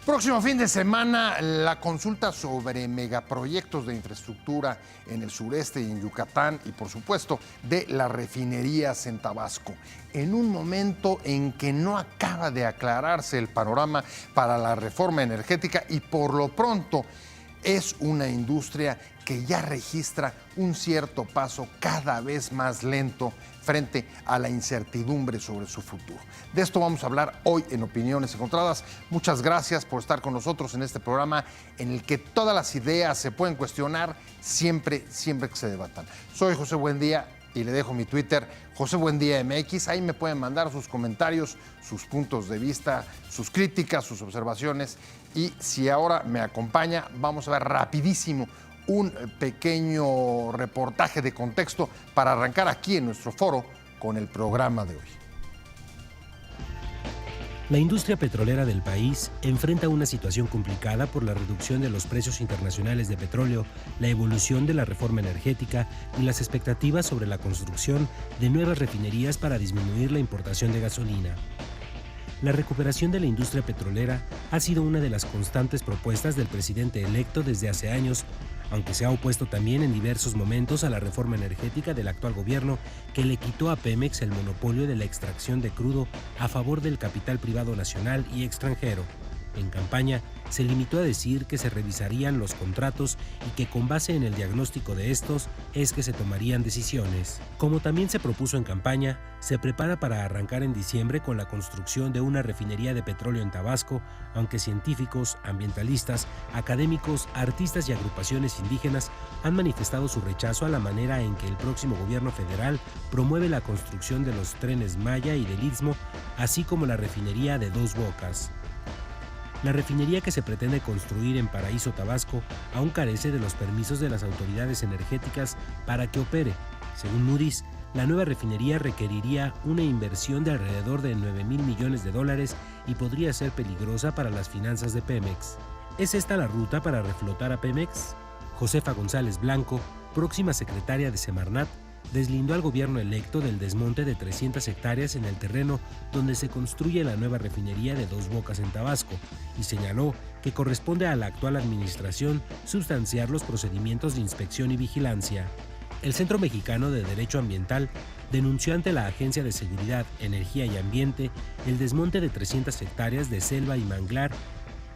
Próximo fin de semana, la consulta sobre megaproyectos de infraestructura en el sureste y en Yucatán y, por supuesto, de las refinerías en Tabasco. En un momento en que no acaba de aclararse el panorama para la reforma energética y, por lo pronto, es una industria que ya registra un cierto paso cada vez más lento frente a la incertidumbre sobre su futuro. De esto vamos a hablar hoy en Opiniones Encontradas. Muchas gracias por estar con nosotros en este programa en el que todas las ideas se pueden cuestionar siempre que se debatan. Soy José Buendía y le dejo mi Twitter, José Buendía MX. Ahí me pueden mandar sus comentarios, sus puntos de vista, sus críticas, sus observaciones. Y si ahora me acompaña, vamos a ver rapidísimo un pequeño reportaje de contexto para arrancar aquí en nuestro foro con el programa de hoy. La industria petrolera del país enfrenta una situación complicada por la reducción de los precios internacionales de petróleo, la evolución de la reforma energética y las expectativas sobre la construcción de nuevas refinerías para disminuir la importación de gasolina. La recuperación de la industria petrolera ha sido una de las constantes propuestas del presidente electo desde hace años, aunque se ha opuesto también en diversos momentos a la reforma energética del actual gobierno que le quitó a Pemex el monopolio de la extracción de crudo a favor del capital privado nacional y extranjero. En campaña, se limitó a decir que se revisarían los contratos y que con base en el diagnóstico de estos es que se tomarían decisiones. Como también se propuso en campaña, se prepara para arrancar en diciembre con la construcción de una refinería de petróleo en Tabasco, aunque científicos, ambientalistas, académicos, artistas y agrupaciones indígenas han manifestado su rechazo a la manera en que el próximo gobierno federal promueve la construcción de los trenes Maya y del Istmo, así como la refinería de Dos Bocas. La refinería que se pretende construir en Paraíso, Tabasco, aún carece de los permisos de las autoridades energéticas para que opere. Según Moody's, la nueva refinería requeriría una inversión de alrededor de $9,000 millones y podría ser peligrosa para las finanzas de Pemex. ¿Es esta la ruta para reflotar a Pemex? Josefa González Blanco, próxima secretaria de Semarnat, deslindó al gobierno electo del desmonte de 300 hectáreas en el terreno donde se construye la nueva refinería de Dos Bocas en Tabasco y señaló que corresponde a la actual administración sustanciar los procedimientos de inspección y vigilancia. El Centro Mexicano de Derecho Ambiental denunció ante la Agencia de Seguridad, Energía y Ambiente el desmonte de 300 hectáreas de selva y manglar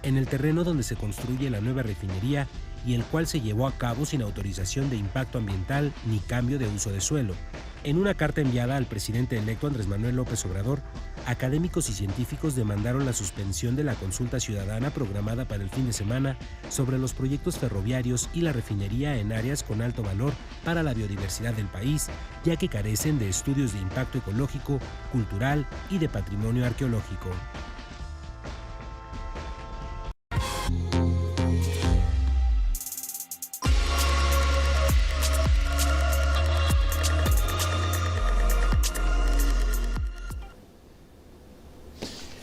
en el terreno donde se construye la nueva refinería y el cual se llevó a cabo sin autorización de impacto ambiental ni cambio de uso de suelo. En una carta enviada al presidente electo Andrés Manuel López Obrador, académicos y científicos demandaron la suspensión de la consulta ciudadana programada para el fin de semana sobre los proyectos ferroviarios y la refinería en áreas con alto valor para la biodiversidad del país, ya que carecen de estudios de impacto ecológico, cultural y de patrimonio arqueológico.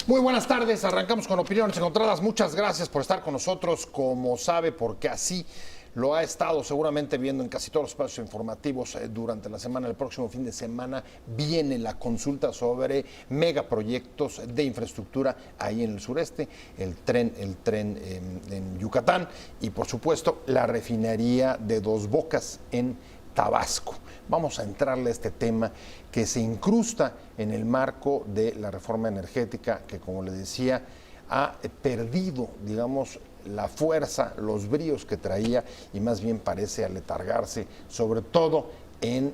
Muy buenas tardes, arrancamos con Opiniones Encontradas. Muchas gracias por estar con nosotros, como sabe, porque así lo ha estado seguramente viendo en casi todos los espacios informativos durante la semana. El próximo fin de semana viene la consulta sobre megaproyectos de infraestructura ahí en el sureste, el tren en Yucatán y, por supuesto, la refinería de Dos Bocas en Tabasco. Vamos a entrarle a este tema que se incrusta en el marco de la reforma energética que, como le decía, ha perdido, digamos, la fuerza, los bríos que traía y más bien parece aletargarse, sobre todo en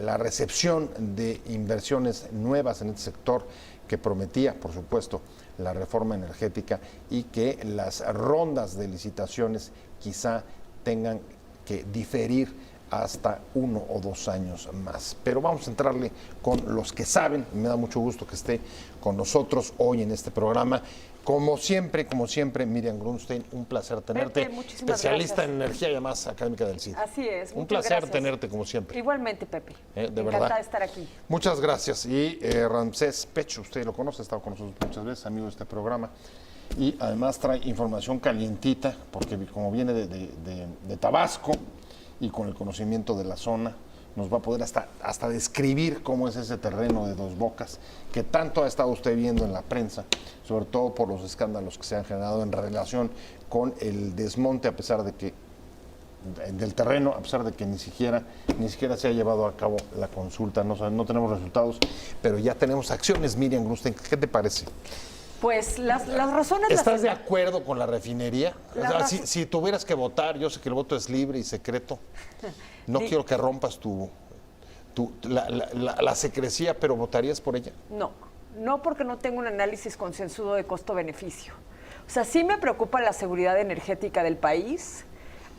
la recepción de inversiones nuevas en este sector que prometía, por supuesto, la reforma energética y que las rondas de licitaciones quizá tengan que diferir hasta 1 o 2 años más. Pero vamos a entrarle con los que saben. Me da mucho gusto que esté con nosotros hoy en este programa. Como siempre, Miriam Grunstein, un placer tenerte. Pepe, especialista gracias. en energía y además académica del CID. Así es. Un placer tenerte como siempre. Igualmente, Pepe. De Encantada verdad. de estar aquí. Muchas gracias. Y Ramsés Pecho, usted lo conoce, ha estado con nosotros muchas veces, amigo de este programa. Y además trae información calientita, porque como viene de Tabasco, y con el conocimiento de la zona, nos va a poder hasta describir cómo es ese terreno de Dos Bocas, que tanto ha estado usted viendo en la prensa, sobre todo por los escándalos que se han generado en relación con el desmonte, a pesar de que del terreno, a pesar de que ni siquiera se ha llevado a cabo la consulta, no tenemos resultados, pero ya tenemos acciones. Miriam Grusten, ¿qué te parece? Pues las razones... ¿Estás de acuerdo con la refinería? O sea, si tuvieras que votar, yo sé que el voto es libre y secreto, no quiero que rompas la secrecía, pero ¿votarías por ella? No porque no tengo un análisis concienzudo de costo-beneficio. O sea, sí me preocupa la seguridad energética del país.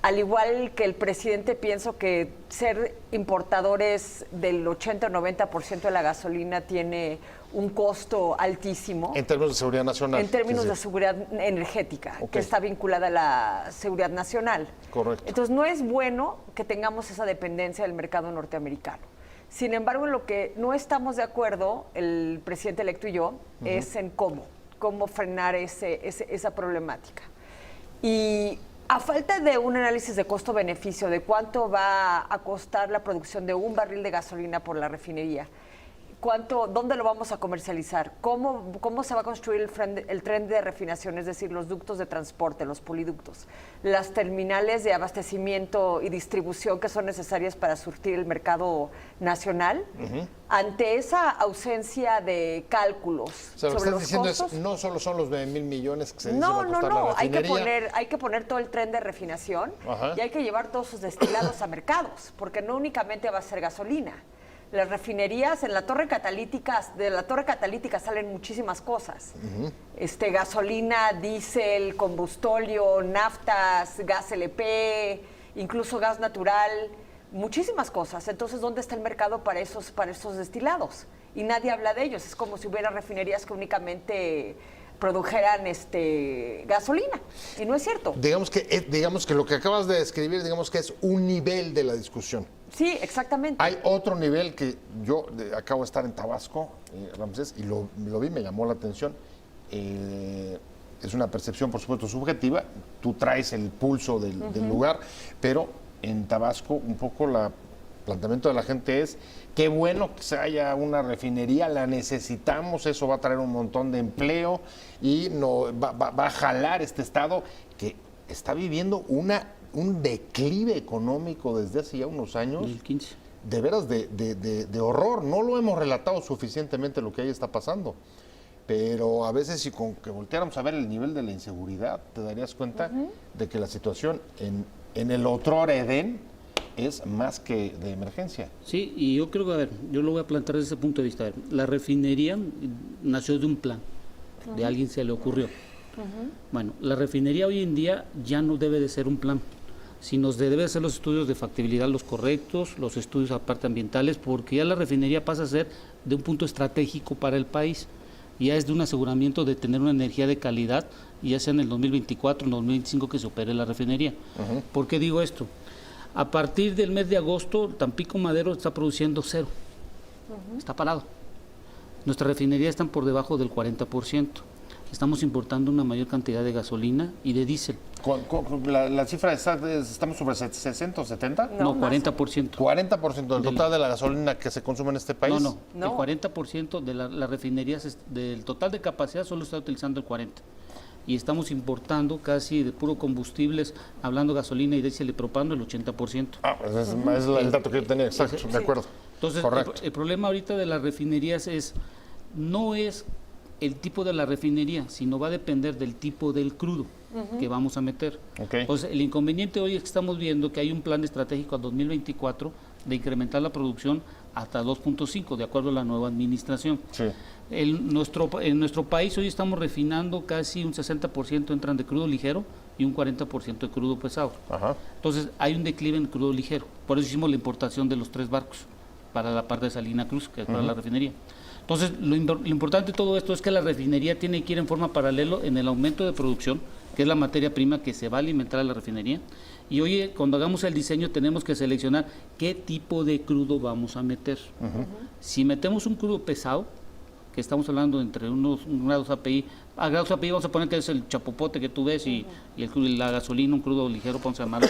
Al igual que el presidente, pienso que ser importadores del 80 o 90% de la gasolina tiene un costo altísimo. En términos de seguridad nacional. En términos de seguridad energética, que está vinculada a la seguridad nacional. Correcto. Entonces, no es bueno que tengamos esa dependencia del mercado norteamericano. Sin embargo, en lo que no estamos de acuerdo, el presidente electo y yo, es en cómo frenar esa problemática. Y a falta de un análisis de costo-beneficio, de cuánto va a costar la producción de un barril de gasolina por la refinería, dónde lo vamos a comercializar, cómo se va a construir el tren de refinación, es decir, los ductos de transporte, los poliductos, las terminales de abastecimiento y distribución que son necesarias para surtir el mercado nacional. Ante esa ausencia de cálculos sobre los lo que estás costos, diciendo no solo son los 9,000 millones que se dice va a costar la refinería. hay que poner todo el tren de refinación y hay que llevar todos sus destilados a mercados, porque no únicamente va a ser gasolina. Las refinerías, de la torre catalítica salen muchísimas cosas. Gasolina, diésel, combustóleo, naftas, gas LP, incluso gas natural, muchísimas cosas. Entonces, ¿dónde está el mercado para esos destilados? Y nadie habla de ellos. Es como si hubiera refinerías que únicamente produjeran gasolina, y no es cierto. Digamos que lo que acabas de describir, digamos que es un nivel de la discusión. Sí, exactamente. Hay otro nivel que yo acabo de estar en Tabasco, Ramsés, y lo vi, me llamó la atención. Es una percepción, por supuesto, subjetiva. Tú traes el pulso del lugar, pero en Tabasco un poco el planteamiento de la gente es: qué bueno que se haya una refinería, la necesitamos, eso va a traer un montón de empleo y va a jalar este estado que está viviendo un declive económico desde hace ya unos años. 2015. De veras de horror. No lo hemos relatado suficientemente lo que ahí está pasando. Pero a veces, si con que volteáramos a ver el nivel de la inseguridad, te darías cuenta de que la situación en el otrora Edén es más que de emergencia. Sí, y yo creo que, yo lo voy a plantear desde ese punto de vista. A ver, la refinería nació de un plan, de alguien se le ocurrió. Bueno, la refinería hoy en día ya no debe de ser un plan, sino debe hacer los estudios de factibilidad los correctos, los estudios aparte ambientales, porque ya la refinería pasa a ser de un punto estratégico para el país. Ya es de un aseguramiento de tener una energía de calidad, y ya sea en el 2024, en el 2025 que se opere la refinería. ¿Por qué digo esto? A partir del mes de agosto, Tampico Madero está produciendo cero. Está parado. Nuestras refinerías están por debajo del 40%. Estamos importando una mayor cantidad de gasolina y de diésel. La cifra exacta ¿estamos sobre 60 o 70? No, 40%. 40% del total de la gasolina que se consume en este país. No. El 40% de las refinerías, del total de capacidad, solo está utilizando el 40%. Y estamos importando casi de puro combustibles, hablando gasolina y diésel y propano, el 80%. Es el dato que yo tenía, exacto, de acuerdo. Entonces, el problema ahorita de las refinerías no es el tipo de la refinería, sino va a depender del tipo del crudo que vamos a meter. Entonces, el inconveniente hoy es que estamos viendo que hay un plan estratégico a 2024 de incrementar la producción hasta 2.5, de acuerdo a la nueva administración. En nuestro país hoy estamos refinando casi un 60% entran de crudo ligero y un 40% de crudo pesado. Entonces, hay un declive en el crudo ligero. Por eso hicimos la importación de los 3 barcos para la parte de Salina Cruz, que es para la refinería. Entonces, lo importante de todo esto es que la refinería tiene que ir en forma paralela en el aumento de producción, que es la materia prima que se va a alimentar a la refinería. Y hoy, cuando hagamos el diseño, tenemos que seleccionar qué tipo de crudo vamos a meter. Si metemos un crudo pesado, que estamos hablando entre unos grados API, a grados API vamos a poner que es el chapopote que tú ves y la gasolina, un crudo ligero, vamos a llamarlo.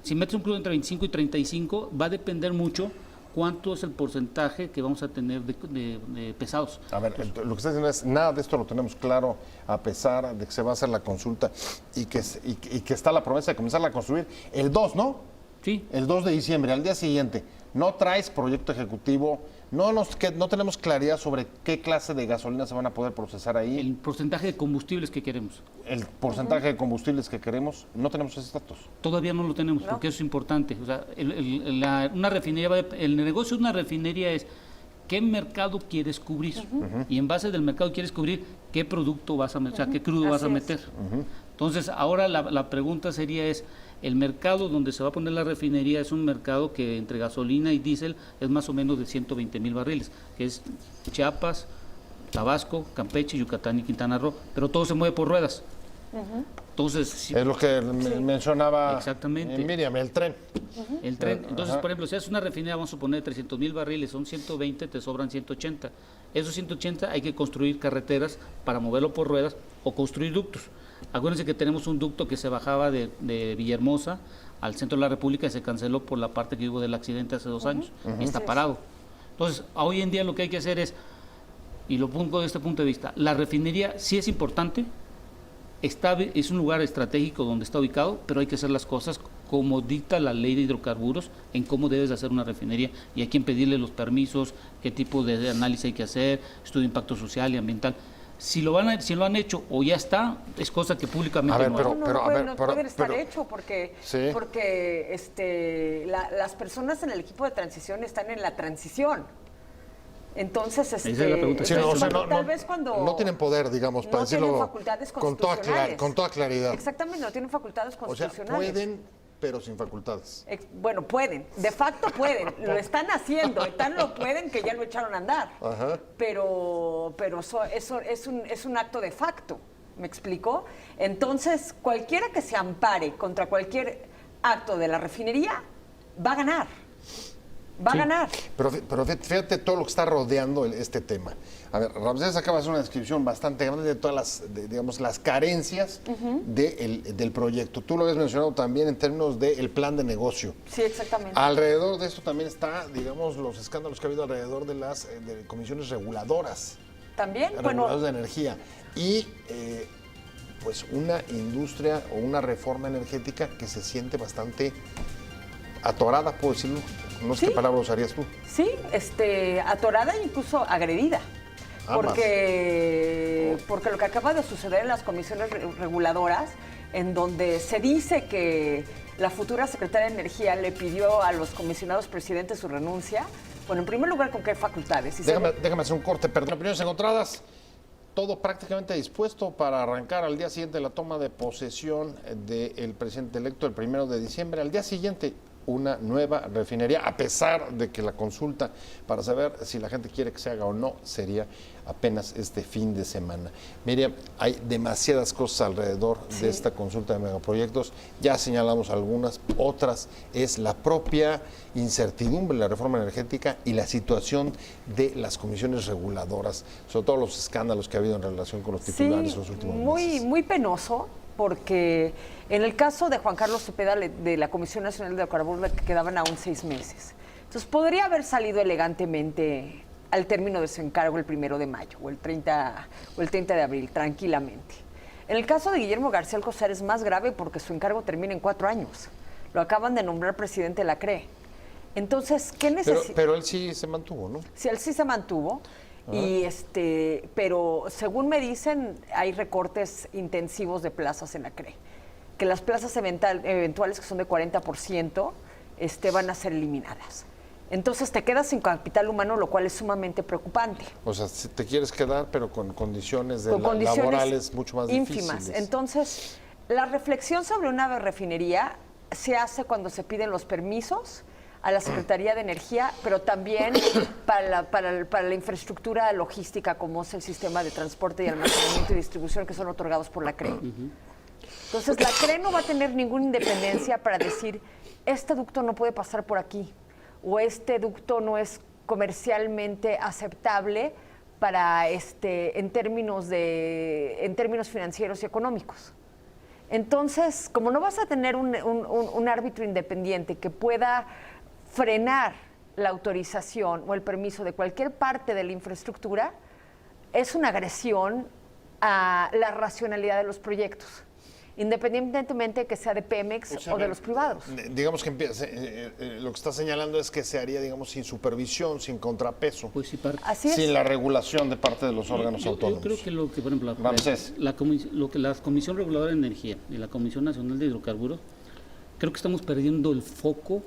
Si metes un crudo entre 25 y 35, va a depender mucho cuánto es el porcentaje que vamos a tener de pesados. A ver, lo que está diciendo es, nada de esto lo tenemos claro, a pesar de que se va a hacer la consulta y que está la promesa de comenzarla a construir el 2, ¿no? Sí. El 2 de diciembre, al día siguiente. No traes proyecto ejecutivo, no tenemos claridad sobre qué clase de gasolina se van a poder procesar ahí. El porcentaje de combustibles que queremos. El porcentaje de combustibles que queremos, no tenemos esos datos. Todavía no lo tenemos, porque eso es importante. O sea, una refinería, el negocio de una refinería es qué mercado quieres cubrir. Y en base del mercado quieres cubrir qué producto vas a meter, o sea, qué crudo vas a meter. Entonces, ahora la pregunta sería el mercado donde se va a poner la refinería es un mercado que entre gasolina y diésel es más o menos de 120,000 barriles, que es Chiapas, Tabasco, Campeche, Yucatán y Quintana Roo, pero todo se mueve por ruedas. Entonces, es lo que mencionaba Miriam, el tren. El tren. Entonces, por ejemplo, si haces una refinería, vamos a suponer 300,000 barriles, son 120, te sobran 180. Esos 180 hay que construir carreteras para moverlo por ruedas o construir ductos. Acuérdense que tenemos un ducto que se bajaba de Villahermosa al centro de la República y se canceló por la parte que hubo del accidente hace 2 años. Y está parado. Entonces, hoy en día lo que hay que hacer y lo pongo desde este punto de vista, la refinería sí es importante, es un lugar estratégico donde está ubicado, pero hay que hacer las cosas como dicta la ley de hidrocarburos en cómo debes de hacer una refinería y a quién pedirle los permisos, qué tipo de análisis hay que hacer, estudio de impacto social y ambiental. Si lo han hecho o ya está, es cosa que públicamente no puede estar hecho porque las personas en el equipo de transición están en la transición. Entonces, tal vez cuando no tienen poder, digamos, para decirlo facultades con toda claridad. Exactamente, no tienen facultades constitucionales. O sea, pueden, pero sin facultades. Bueno, pueden, de facto pueden, lo están haciendo, tan lo pueden que ya lo echaron a andar. Pero eso es un acto de facto, ¿me explico? Entonces, cualquiera que se ampare contra cualquier acto de la refinería va a ganar. Va a ganar. Pero fíjate todo lo que está rodeando este tema. A ver, Ramsés acaba de hacer una descripción bastante grande de todas las carencias del proyecto. Tú lo habías mencionado también en términos del plan de negocio. Sí, exactamente. Alrededor de esto también está, digamos, los escándalos que ha habido alrededor de las comisiones reguladoras. También, reguladoras de energía. Y pues una industria o una reforma energética que se siente bastante atorada, puedo decirlo. No sé qué palabra usarías tú. Sí, atorada e incluso agredida. Porque lo que acaba de suceder en las comisiones reguladoras, en donde se dice que la futura secretaria de Energía le pidió a los comisionados presidentes su renuncia. Bueno, en primer lugar, ¿con qué facultades? Déjame hacer un corte, perdón. Opiniones encontradas. Todo prácticamente dispuesto para arrancar al día siguiente la toma de posesión del presidente electo el 1 de diciembre. Al día siguiente, una nueva refinería, a pesar de que la consulta para saber si la gente quiere que se haga o no sería apenas este fin de semana. Miriam, hay demasiadas cosas alrededor de esta consulta de megaproyectos, ya señalamos algunas, otras es la propia incertidumbre de la reforma energética y la situación de las comisiones reguladoras, sobre todo los escándalos que ha habido en relación con los titulares en los últimos meses. Muy penoso, porque en el caso de Juan Carlos Cepeda de la Comisión Nacional de Hidrocarburos le quedaban aún 6 meses. Entonces podría haber salido elegantemente al término de su encargo el 1 de mayo o el 30 de abril, tranquilamente. En el caso de Guillermo García Alcocer es más grave porque su encargo termina en 4 años. Lo acaban de nombrar presidente de la CRE. Entonces, ¿qué necesita? Pero él sí se mantuvo, ¿no? Sí, él sí se mantuvo. Y pero según me dicen, hay recortes intensivos de plazas en la CRE. Que las plazas eventuales, que son de 40%, van a ser eliminadas. Entonces te quedas sin capital humano, lo cual es sumamente preocupante. O sea, si te quieres quedar, pero con condiciones laborales mucho más ínfimas. difíciles. La la reflexión sobre una refinería se hace cuando se piden los permisos a la Secretaría de Energía, pero también para la infraestructura logística, como es el sistema de transporte y almacenamiento y distribución, que son otorgados por la CRE. Entonces, la CRE no va a tener ninguna independencia para decir, este ducto no puede pasar por aquí, o este ducto no es comercialmente aceptable para en términos financieros y económicos. Entonces, como no vas a tener un árbitro independiente que pueda frenar la autorización o el permiso de cualquier parte de la infraestructura es una agresión a la racionalidad de los proyectos, independientemente de que sea de Pemex o de los privados. Digamos que lo que está señalando es que se haría, digamos, sin supervisión, sin contrapeso, Pues sí, Así es. sin la regulación de parte de los órganos autónomos. Yo creo que lo que, por ejemplo, Ramsés. la Comisión Reguladora de Energía y la Comisión Nacional de Hidrocarburos, creo que estamos perdiendo el foco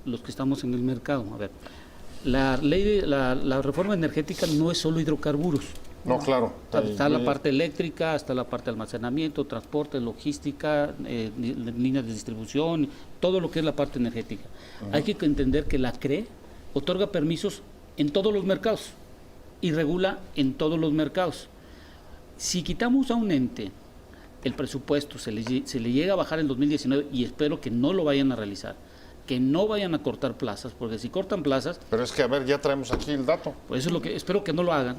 los que estamos en el mercado. A ver, la reforma energética no es solo hidrocarburos. No, claro. Está la parte eléctrica, está la parte de almacenamiento, transporte, logística, líneas de distribución, todo lo que es la parte energética. Hay que entender que la CRE otorga permisos en todos los mercados y regula en todos los mercados. Si quitamos a un ente el presupuesto, se le llega a bajar en 2019, y espero que no lo vayan a realizar, que no vayan a cortar plazas, porque si cortan plazas... Pero es que, a ver, ya traemos aquí el dato. Pues eso es lo que espero que no lo hagan.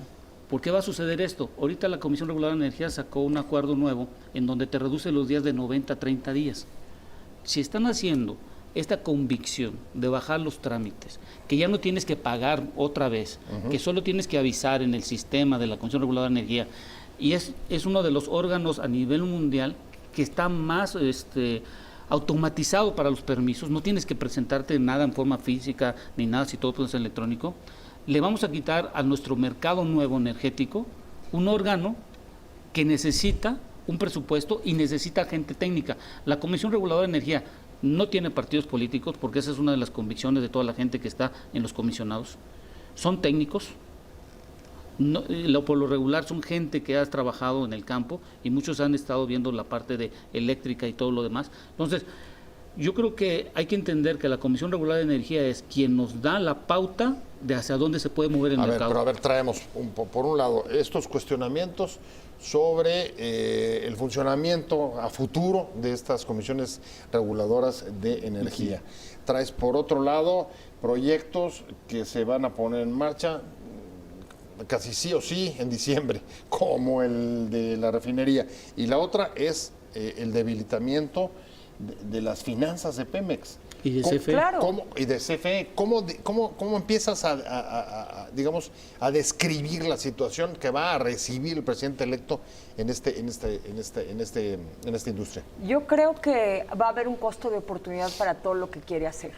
¿Por qué va a suceder esto? Ahorita la Comisión Reguladora de Energía sacó un acuerdo nuevo en donde te reduce los días de 90 a 30 días. Si están haciendo esta convicción de bajar los trámites, que ya no tienes que pagar otra vez, que solo tienes que avisar en el sistema de la Comisión Reguladora de Energía, y es uno de los órganos a nivel mundial que está más automatizado para los permisos, no tienes que presentarte nada en forma física ni nada si todo puede ser electrónico. Le vamos a quitar a nuestro mercado nuevo energético un órgano que necesita un presupuesto y necesita gente técnica. La Comisión Reguladora de Energía no tiene partidos políticos, porque esa es una de las convicciones de toda la gente que está en los comisionados. Son técnicos, por lo regular son gente que ha trabajado en el campo y muchos han estado viendo la parte de eléctrica y todo lo demás. Entonces, yo creo que hay que entender que la Comisión Reguladora de Energía es quien nos da la pauta de hacia dónde se puede mover el mercado. Pero a ver, traemos, por un lado, estos cuestionamientos sobre el funcionamiento a futuro de estas comisiones reguladoras de energía. Traes, por otro lado, proyectos que se van a poner en marcha casi sí o sí en diciembre, como el de la refinería. Y la otra es el debilitamiento de las finanzas de Pemex. Y de CFE. Claro. Y de CFE. ¿Cómo empiezas digamos, a describir la situación que va a recibir el presidente electo en esta industria? Yo creo que va a haber un costo de oportunidad para todo lo que quiere hacer.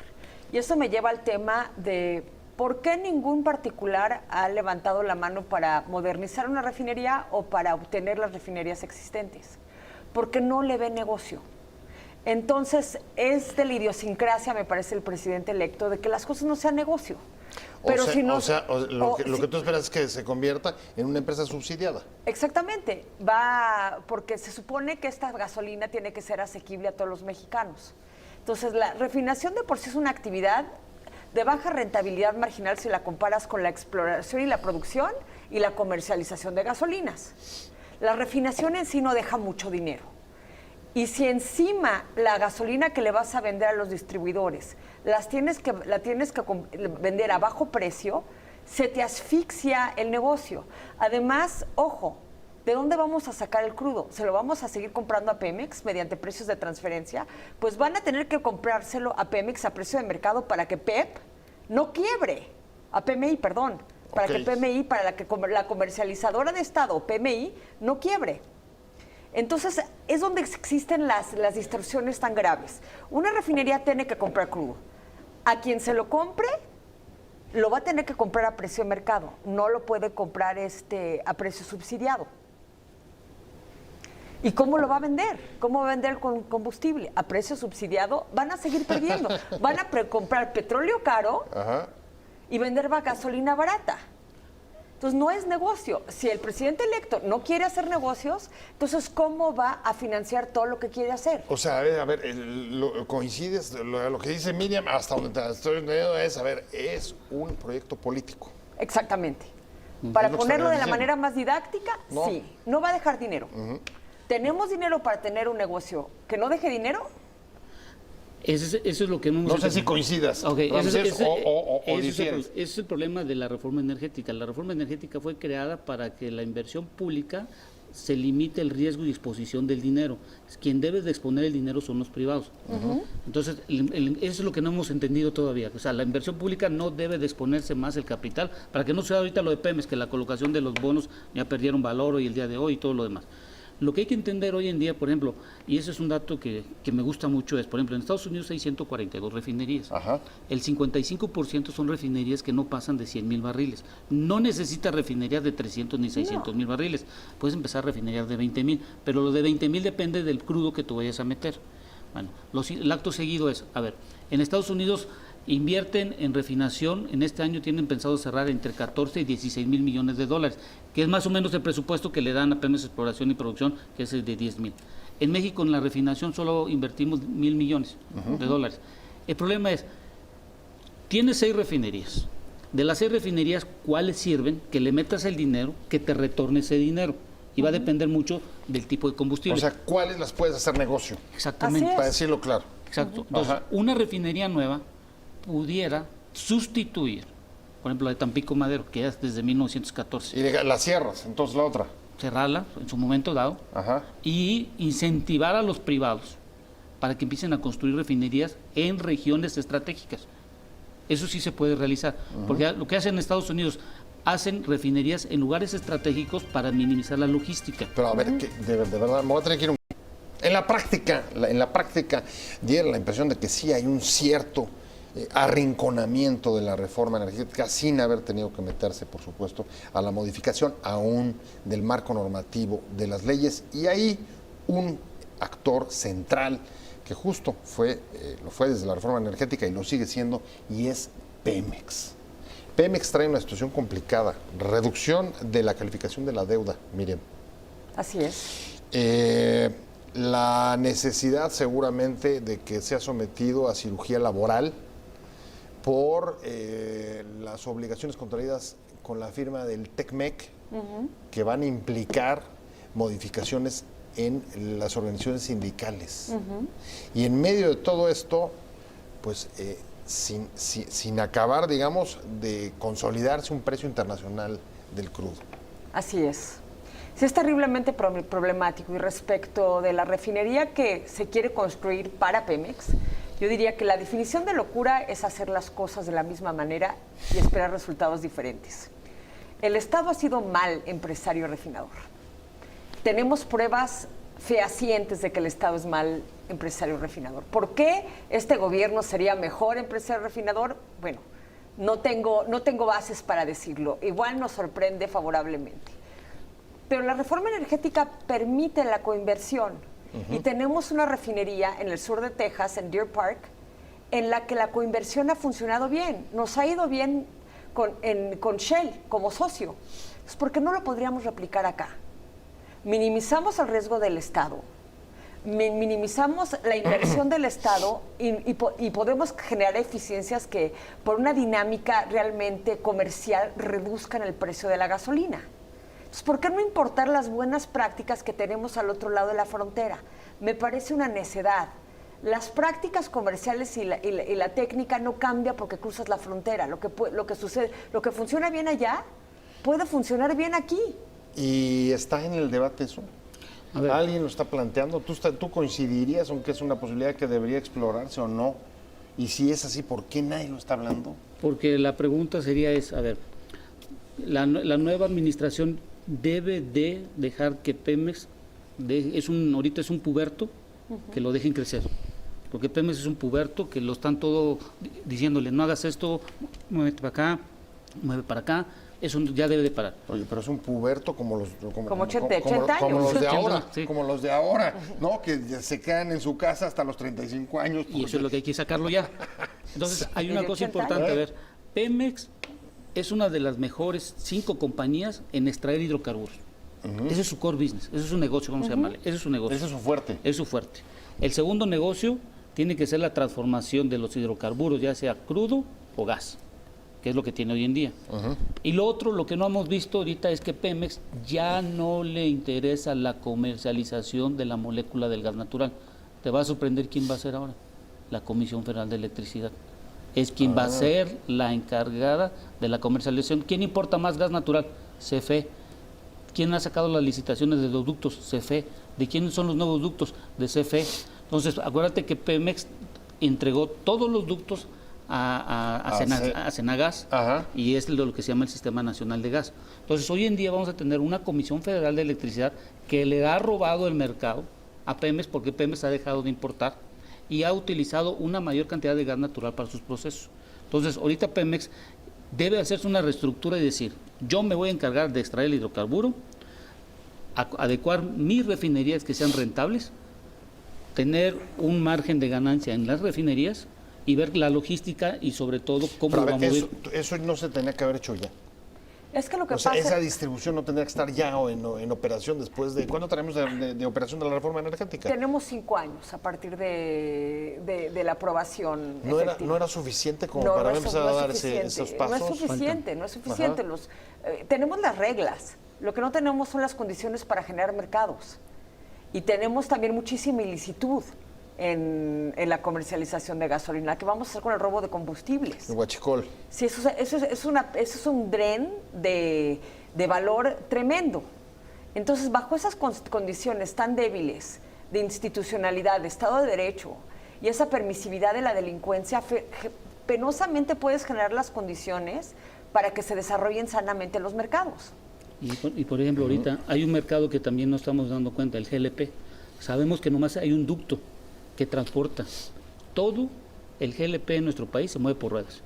Y eso me lleva al tema de por qué ningún particular ha levantado la mano para modernizar una refinería o para obtener las refinerías existentes. Porque no le ve negocio. Entonces, es de la idiosincrasia, me parece, el presidente electo, de que las cosas no sean negocio. Pero lo que tú esperas es que se convierta en una empresa subsidiada. Exactamente, porque se supone que esta gasolina tiene que ser asequible a todos los mexicanos. Entonces, la refinación de por sí es una actividad de baja rentabilidad marginal si la comparas con la exploración y la producción y la comercialización de gasolinas. La refinación en sí no deja mucho dinero. Y si encima la gasolina que le vas a vender a los distribuidores la tienes que vender a bajo precio, se te asfixia el negocio. Además, ojo, ¿de dónde vamos a sacar el crudo? ¿Se lo vamos a seguir comprando a Pemex mediante precios de transferencia? Pues van a tener que comprárselo a Pemex a precio de mercado para que PEP no quiebre. A PMI, perdón. Para que PMI, para que la comercializadora de Estado, PMI, no quiebre. Entonces, es donde existen las distorsiones tan graves. Una refinería tiene que comprar crudo. A quien se lo compre, lo va a tener que comprar a precio de mercado. No lo puede comprar a precio subsidiado. ¿Y cómo lo va a vender? ¿Cómo va a vender el combustible? A precio subsidiado van a seguir perdiendo. Van a comprar petróleo caro y vender gasolina barata. Entonces, no es negocio. Si el presidente electo no quiere hacer negocios, entonces, ¿cómo va a financiar todo lo que quiere hacer? O sea, a ver, coincides, lo que dice Miriam, hasta donde te estoy entendiendo es un proyecto político. Exactamente. Para ponerlo de la manera más didáctica, sí. No va a dejar dinero. ¿Tenemos dinero para tener un negocio que no deje dinero? Eso es lo que no sé si coincidas. Okay, ese es el problema de la reforma energética. La reforma energética fue creada para que la inversión pública se limite el riesgo y exposición del dinero. Quien debe de exponer el dinero son los privados. Entonces, eso es lo que no hemos entendido todavía. O sea, la inversión pública no debe de exponerse más el capital, para que no sea ahorita lo de Pemex, que la colocación de los bonos ya perdieron valor hoy, el día de hoy y todo lo demás. Lo que hay que entender hoy en día, por ejemplo, y ese es un dato que me gusta mucho, es, por ejemplo, en Estados Unidos hay 142 refinerías. Ajá. El 55% son refinerías que no pasan de 100,000 barriles. No necesitas refinerías de 300 ni 600,000 barriles. Puedes empezar refinerías de 20,000, pero lo de 20,000 depende del crudo que tú vayas a meter. Bueno, el acto seguido es, a ver, en Estados Unidos invierten en refinación, en este año tienen pensado cerrar entre 14 y 16,000 millones de dólares, que es más o menos el presupuesto que le dan a Pemex Exploración y Producción, que es el de 10,000. En México en la refinación solo invertimos 1,000 millones de dólares. El problema es, tienes 6 refinerías. De las 6 refinerías, ¿cuáles sirven? Que le metas el dinero, que te retorne ese dinero. Y va a depender mucho del tipo de combustible. O sea, ¿cuáles las puedes hacer negocio? Exactamente. Para decirlo claro. Exacto. Entonces, una refinería nueva pudiera sustituir, por ejemplo, la de Tampico Madero, que es desde 1914. Y la cierras, entonces la otra. Cerrarla en su momento dado. Ajá. Y incentivar a los privados para que empiecen a construir refinerías en regiones estratégicas. Eso sí se puede realizar, porque lo que hacen en Estados Unidos, hacen refinerías en lugares estratégicos para minimizar la logística. Pero a ver, de verdad, me voy a tener que ir un... En la práctica diera la impresión de que sí hay un cierto arrinconamiento de la reforma energética sin haber tenido que meterse, por supuesto, a la modificación aún del marco normativo de las leyes. Y ahí un actor central que justo lo fue desde la reforma energética y lo sigue siendo, y es Pemex. Pemex trae una situación complicada, reducción de la calificación de la deuda, Miriam. Así es. La necesidad seguramente de que sea sometido a cirugía laboral por las obligaciones contraídas con la firma del TECMEC, que van a implicar modificaciones en las organizaciones sindicales. Y en medio de todo esto, pues sin acabar, digamos, de consolidarse un precio internacional del crudo. Así es. Sí, es terriblemente problemático. Y respecto de la refinería que se quiere construir para Pemex, yo diría que la definición de locura es hacer las cosas de la misma manera y esperar resultados diferentes. El Estado ha sido mal empresario refinador. Tenemos pruebas fehacientes de que el Estado es mal empresario refinador. ¿Por qué este gobierno sería mejor empresario refinador? Bueno, no tengo bases para decirlo. Igual nos sorprende favorablemente. Pero la reforma energética permite la coinversión. Y tenemos una refinería en el sur de Texas, en Deer Park, en la que la coinversión ha funcionado bien. Nos ha ido bien con Shell como socio. Entonces, ¿por qué no lo podríamos replicar acá? Minimizamos el riesgo del Estado, minimizamos la inversión del Estado y podemos generar eficiencias que por una dinámica realmente comercial reduzcan el precio de la gasolina. Entonces, ¿por qué no importar las buenas prácticas que tenemos al otro lado de la frontera? Me parece una necedad. Las prácticas comerciales y la técnica no cambia porque cruzas la frontera. Lo que funciona bien allá puede funcionar bien aquí. ¿Y está en el debate eso? ¿Alguien lo está planteando? ¿Tú coincidirías, aunque es una posibilidad que debería explorarse o no? Y si es así, ¿por qué nadie lo está hablando? Porque la pregunta sería a ver, la nueva administración debe de dejar que Pemex, ahorita es un puberto, que lo dejen crecer. Porque Pemex es un puberto que lo están todo diciéndole, no hagas esto, muévete para acá, mueve para acá. Eso ya debe de parar. Oye, pero es un puberto como los de ahora, sí. Como los de ahora, ¿no? Que se quedan en su casa hasta los 35 años. Y eso es lo que hay que sacarlo ya. Entonces, hay una cosa importante, a ver, Pemex es una de las mejores 5 compañías en extraer hidrocarburos. Ese es su core business, ese es su negocio, vamos a llamarle. Ese es su negocio. Ese es su fuerte. Es su fuerte. El segundo negocio tiene que ser la transformación de los hidrocarburos, ya sea crudo o gas, que es lo que tiene hoy en día. Y lo otro, lo que no hemos visto ahorita es que Pemex ya no le interesa la comercialización de la molécula del gas natural. Te va a sorprender quién va a ser ahora. La Comisión Federal de Electricidad. Es quien va a ser la encargada de la comercialización. ¿Quién importa más gas natural? CFE. ¿Quién ha sacado las licitaciones de los ductos? CFE. ¿De quiénes son los nuevos ductos? De CFE. Entonces, acuérdate que Pemex entregó todos los ductos a Senagas, y es lo que se llama el Sistema Nacional de Gas. Entonces, hoy en día vamos a tener una Comisión Federal de Electricidad que le ha robado el mercado a Pemex porque Pemex ha dejado de importar y ha utilizado una mayor cantidad de gas natural para sus procesos. Entonces, ahorita Pemex debe hacerse una reestructura y decir, yo me voy a encargar de extraer el hidrocarburo, adecuar mis refinerías que sean rentables, tener un margen de ganancia en las refinerías y ver la logística y sobre todo cómo lo vamos a mover. Eso no se tenía que haber hecho ya. Es que lo que O sea, pasa... esa distribución no tendría que estar ya o en operación después de... ¿Cuándo tenemos de operación de la reforma energética? Tenemos 5 años a partir de la aprobación efectiva. ¿No era suficiente como para empezar a dar esos pasos? No es suficiente, no es suficiente. Tenemos las reglas, lo que no tenemos son las condiciones para generar mercados. Y tenemos también muchísima ilicitud en la comercialización de gasolina. ¿Qué vamos a hacer con el robo de combustibles? El huachicol. Sí, eso es un dren de valor tremendo. Entonces, bajo esas condiciones tan débiles de institucionalidad, de Estado de Derecho y esa permisividad de la delincuencia, penosamente puedes generar las condiciones para que se desarrollen sanamente los mercados. Y por ejemplo, ahorita hay un mercado que también no estamos dando cuenta, el GLP. Sabemos que nomás hay un ducto que transporta. Todo el GLP en nuestro país se mueve por ruedas.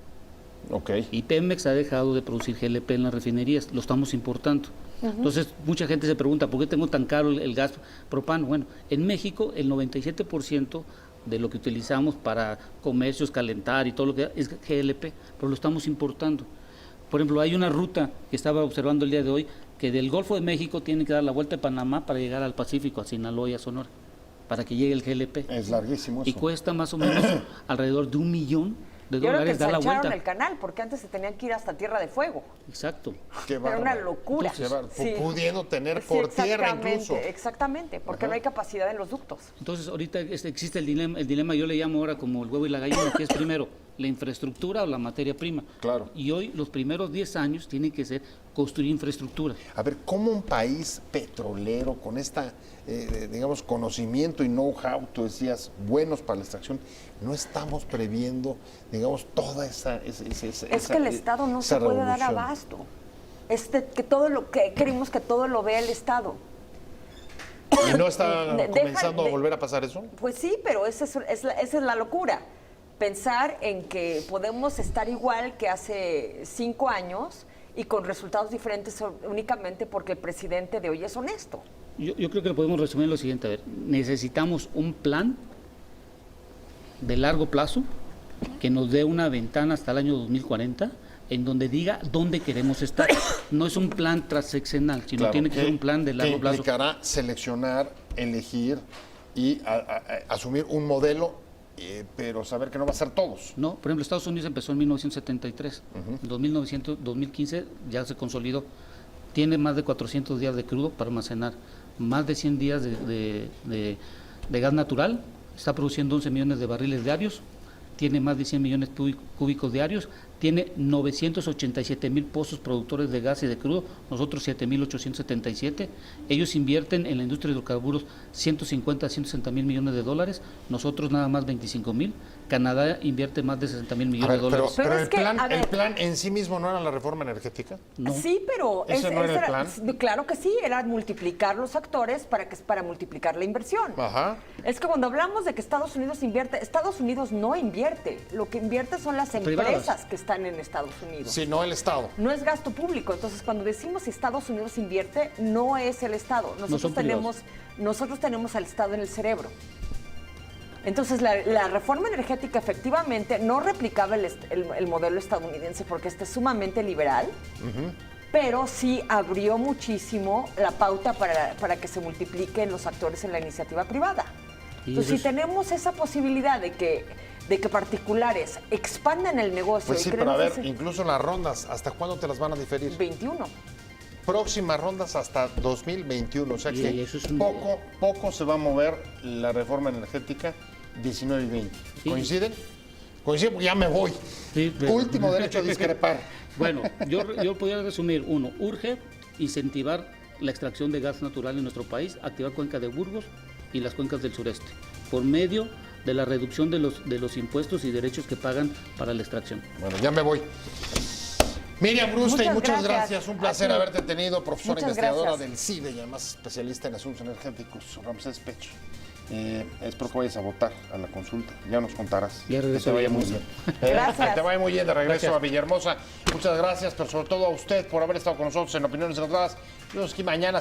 Okay. Y Pemex ha dejado de producir GLP en las refinerías, lo estamos importando. Entonces, mucha gente se pregunta, ¿por qué tengo tan caro el gas propano? Bueno, en México el 97% de lo que utilizamos para comercios, calentar y todo lo que es GLP, pero lo estamos importando. Por ejemplo, hay una ruta que estaba observando el día de hoy, que del Golfo de México tiene que dar la vuelta de Panamá para llegar al Pacífico, a Sinaloa y a Sonora, para que llegue el GLP. Es larguísimo eso. Y cuesta más o menos alrededor de $1 millón dar la vuelta. El canal, porque antes se tenían que ir hasta Tierra de Fuego. Exacto. Era una locura. Sí. Pudiendo tener por tierra incluso. Exactamente, porque no hay capacidad en los ductos. Entonces, ahorita existe el dilema, yo le llamo ahora como el huevo y la gallina, que es primero la infraestructura o la materia prima. Claro. Y hoy los primeros 10 años tienen que ser construir infraestructura. A ver, ¿cómo un país petrolero con esta, digamos, conocimiento y know-how, tú decías, buenos para la extracción, no estamos previendo, digamos, toda esa Es que el Estado no se puede dar abasto. Queremos que todo lo vea el Estado. ¿Y no está comenzando a volver a pasar eso? Pues sí, pero esa es la locura. Pensar en que podemos estar igual que hace 5 años y con resultados diferentes únicamente porque el presidente de hoy es honesto. Yo creo que lo podemos resumir en lo siguiente. A ver, necesitamos un plan de largo plazo que nos dé una ventana hasta el año 2040 en donde diga dónde queremos estar. No es un plan transeccional, sino tiene que ser un plan de largo plazo. Que implicará seleccionar, elegir y asumir un modelo, pero saber que no va a ser todos. No, por ejemplo, Estados Unidos empezó en 1973. En 2015 ya se consolidó. Tiene más de 400 días de crudo para almacenar, más de 100 días de gas natural, está produciendo 11 millones de barriles diarios, tiene más de 100 millones cúbicos diarios, tiene 987,000 pozos productores de gas y de crudo, nosotros 7,877. Ellos invierten en la industria de hidrocarburos 150 a 160 mil millones de dólares, nosotros nada más 25,000. Canadá invierte más de 60 mil millones de dólares. Pero el plan en sí mismo no era la reforma energética. No. Sí, pero ¿Ese no era el plan? Claro que sí, era multiplicar los actores para multiplicar la inversión. Ajá. Es que cuando hablamos de que Estados Unidos invierte, Estados Unidos no invierte. Lo que invierte son las empresas privadas que están en Estados Unidos. Sí, no el Estado. No es gasto público. Entonces, cuando decimos que Estados Unidos invierte, no es el Estado. Nosotros tenemos al Estado en el cerebro. Entonces, la reforma energética efectivamente no replicaba el modelo estadounidense porque este es sumamente liberal, pero sí abrió muchísimo la pauta para que se multipliquen los actores en la iniciativa privada. Entonces, si tenemos esa posibilidad de que particulares expandan el negocio... Pues sí, pero a ver, incluso las rondas, ¿hasta cuándo te las van a diferir? 21. Próximas rondas hasta 2021, o sea que poco se va a mover la reforma energética 19 y 20. Sí. ¿Coinciden? Coinciden, ya me voy. Sí, pero... Último derecho a discrepar. Bueno, yo podría resumir. 1, urge incentivar la extracción de gas natural en nuestro país, activar Cuenca de Burgos y las cuencas del sureste, por medio de la reducción de los impuestos y derechos que pagan para la extracción. Bueno, ya me voy. Miriam Brustein, muchas gracias. Un placer haberte tenido, profesora investigadora del CIDE y además especialista en asuntos energéticos, Ramsés Pech. Espero que vayas a votar a la consulta. Ya nos contarás. Ya regreso a Villahermosa. Gracias. Que te vaya muy bien de regreso Gracias. a Villahermosa. Muchas gracias, pero sobre todo a usted por haber estado con nosotros en Opiniones Encontradas. Nos vemos aquí mañana.